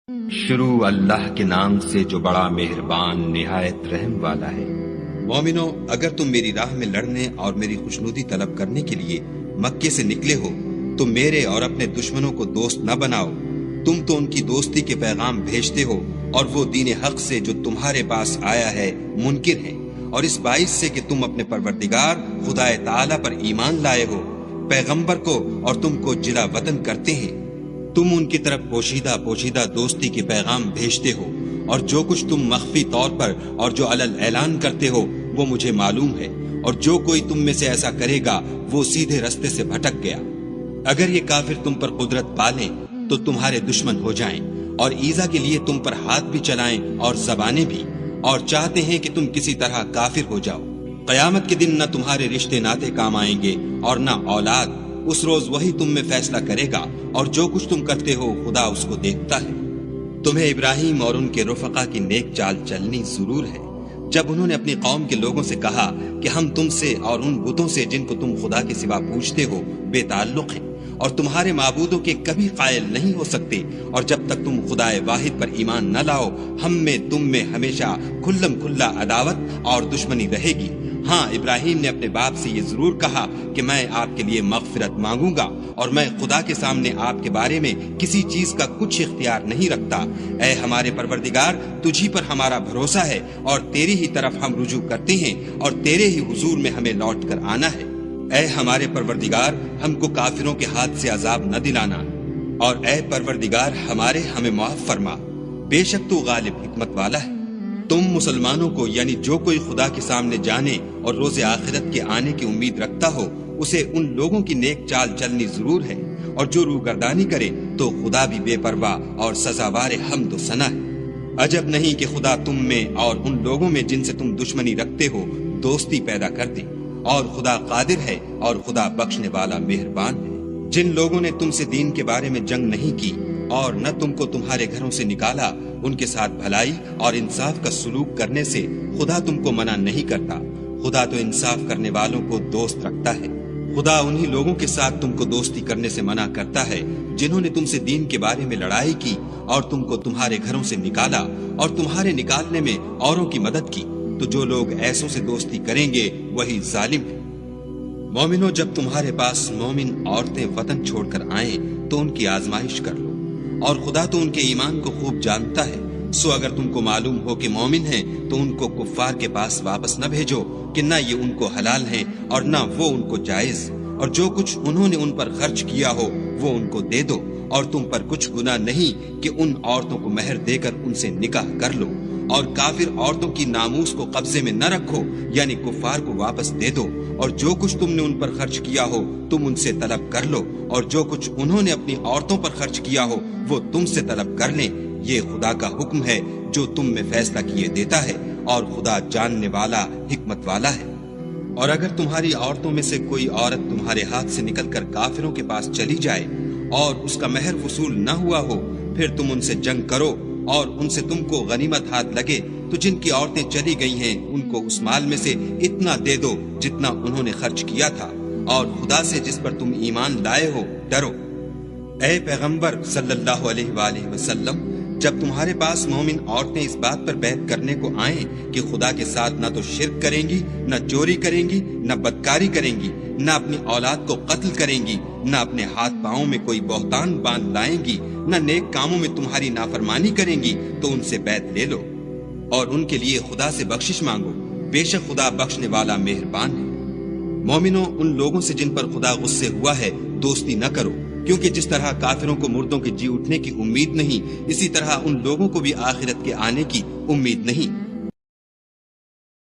شروع اللہ کے نام سے جو بڑا مہربان نہایت رحم والا ہے۔ مومنو، اگر تم میری راہ میں لڑنے اور میری خوشنودی طلب کرنے کے لیے مکے سے نکلے ہو تو میرے اور اپنے دشمنوں کو دوست نہ بناؤ۔ تم تو ان کی دوستی کے پیغام بھیجتے ہو اور وہ دین حق سے جو تمہارے پاس آیا ہے منکر ہیں، اور اس باعث سے کہ تم اپنے پروردگار خدا تعالی پر ایمان لائے ہو، پیغمبر کو اور تم کو جلا وطن کرتے ہیں۔ تم ان کی طرف پوشیدہ دوستی کے پیغام بھیجتے ہو، اور جو کچھ تم مخفی طور پر اور جو علل اعلان کرتے ہو وہ مجھے معلوم ہے، اور جو کوئی تم میں سے ایسا کرے گا وہ سیدھے رستے سے بھٹک گیا۔ اگر یہ کافر تم پر قدرت پالیں تو تمہارے دشمن ہو جائیں، اور ایذا کے لیے تم پر ہاتھ بھی چلائیں اور زبانیں بھی، اور چاہتے ہیں کہ تم کسی طرح کافر ہو جاؤ۔ قیامت کے دن نہ تمہارے رشتے ناتے کام آئیں گے اور نہ اولاد۔ اس روز وہی تم میں فیصلہ کرے گا، اور جو کچھ تم کرتے ہو خدا اس کو دیکھتا ہے۔ تمہیں ابراہیم اور ان کے رفقا کی نیک چال چلنی ضرور ہے، جب انہوں نے اپنی قوم کے لوگوں سے کہا کہ ہم تم سے اور ان بتوں سے جن کو تم خدا کے سوا پوجتے ہو بے تعلق ہیں، اور تمہارے معبودوں کے کبھی قائل نہیں ہو سکتے، اور جب تک تم خدا واحد پر ایمان نہ لاؤ ہم میں تم میں ہمیشہ کھلم کھلا عداوت اور دشمنی رہے گی۔ ہاں، ابراہیم نے اپنے باپ سے یہ ضرور کہا کہ میں آپ کے لیے مغفرت مانگوں گا، اور میں خدا کے سامنے آپ کے بارے میں کسی چیز کا کچھ اختیار نہیں رکھتا۔ اے ہمارے پروردگار، تجھی پر ہمارا بھروسہ ہے، اور تیری ہی طرف ہم رجوع کرتے ہیں، اور تیرے ہی حضور میں ہمیں لوٹ کر آنا ہے۔ اے ہمارے پروردگار، ہم کو کافروں کے ہاتھ سے عذاب نہ دلانا، اور اے پروردگار ہمارے ہمیں معاف فرما، بے شک تو غالب حکمت والا ہے۔ تم مسلمانوں کو، یعنی جو کوئی خدا کے سامنے جانے اور روز آخرت کے آنے کی امید رکھتا ہو، اسے ان لوگوں کی نیک چال چلنی ضرور ہے، اور جو روگردانی کرے تو خدا بھی بے پرواہ اور سزاوار حمد و ثنا ہے۔ عجب نہیں کہ خدا تم میں اور ان لوگوں میں جن سے تم دشمنی رکھتے ہو دوستی پیدا کر دے، اور خدا قادر ہے اور خدا بخشنے والا مہربان ہے۔ جن لوگوں نے تم سے دین کے بارے میں جنگ نہیں کی اور نہ تم کو تمہارے گھروں سے نکالا، ان کے ساتھ بھلائی اور انصاف کا سلوک کرنے سے خدا تم کو منع نہیں کرتا۔ خدا تو انصاف کرنے والوں کو دوست رکھتا ہے۔ خدا انہی لوگوں کے ساتھ تم کو دوستی کرنے سے منع کرتا ہے جنہوں نے تم سے دین کے بارے میں لڑائی کی اور تم کو تمہارے گھروں سے نکالا، اور تمہارے نکالنے میں اوروں کی مدد کی، تو جو لوگ ایسوں سے دوستی کریں گے وہی ظالم ہے۔ مومنو، جب تمہارے پاس مومن عورتیں وطن چھوڑ کر آئیں تو ان کی آزمائش کر لو، اور خدا تو ان کے ایمان کو خوب جانتا ہے۔ سو اگر تم کو معلوم ہو کہ مومن ہیں تو ان کو کفار کے پاس واپس نہ بھیجو کہ نہ یہ ان کو حلال ہیں اور نہ وہ ان کو جائز، اور جو کچھ انہوں نے ان پر خرچ کیا ہو وہ ان کو دے دو، اور تم پر کچھ گناہ نہیں کہ ان عورتوں کو مہر دے کر ان سے نکاح کر لو، اور کافر عورتوں کی ناموس کو قبضے میں نہ رکھو، یعنی کفار کو واپس دے دو، اور جو کچھ تم نے ان پر خرچ کیا ہو تم ان سے طلب کر لو، اور جو کچھ انہوں نے اپنی عورتوں پر خرچ کیا ہو وہ تم سے طلب کر لیں۔ یہ خدا کا حکم ہے جو تم میں فیصلہ کیے دیتا ہے، اور خدا جاننے والا حکمت والا ہے۔ اور اگر تمہاری عورتوں میں سے کوئی عورت تمہارے ہاتھ سے نکل کر کافروں کے پاس چلی جائے اور اس کا مہر وصول نہ ہوا ہو، پھر تم ان سے جنگ کرو اور ان سے تم کو غنیمت ہاتھ لگے تو جن کی عورتیں چلی گئی ہیں ان کو اس مال میں سے اتنا دے دو جتنا انہوں نے خرچ کیا تھا، اور خدا سے جس پر تم ایمان لائے ہو ڈرو۔ اے پیغمبر صلی اللہ علیہ وآلہ وسلم، جب تمہارے پاس مومن عورتیں اس بات پر بیعت کرنے کو آئیں کہ خدا کے ساتھ نہ تو شرک کریں گی، نہ چوری کریں گی، نہ بدکاری کریں گی، نہ اپنی اولاد کو قتل کریں گی، نہ اپنے ہاتھ پاؤں میں کوئی بہتان باندھ لائیں گی، نہ نیک کاموں میں تمہاری نافرمانی کریں گی، تو ان سے بیعت لے لو اور ان کے لیے خدا سے بخشش مانگو، بے شک خدا بخشنے والا مہربان ہے۔ مومنوں، ان لوگوں سے جن پر خدا غصے ہوا ہے دوستی نہ کرو، کیونکہ جس طرح کافروں کو مردوں کے جی اٹھنے کی امید نہیں، اسی طرح ان لوگوں کو بھی آخرت کے آنے کی امید نہیں۔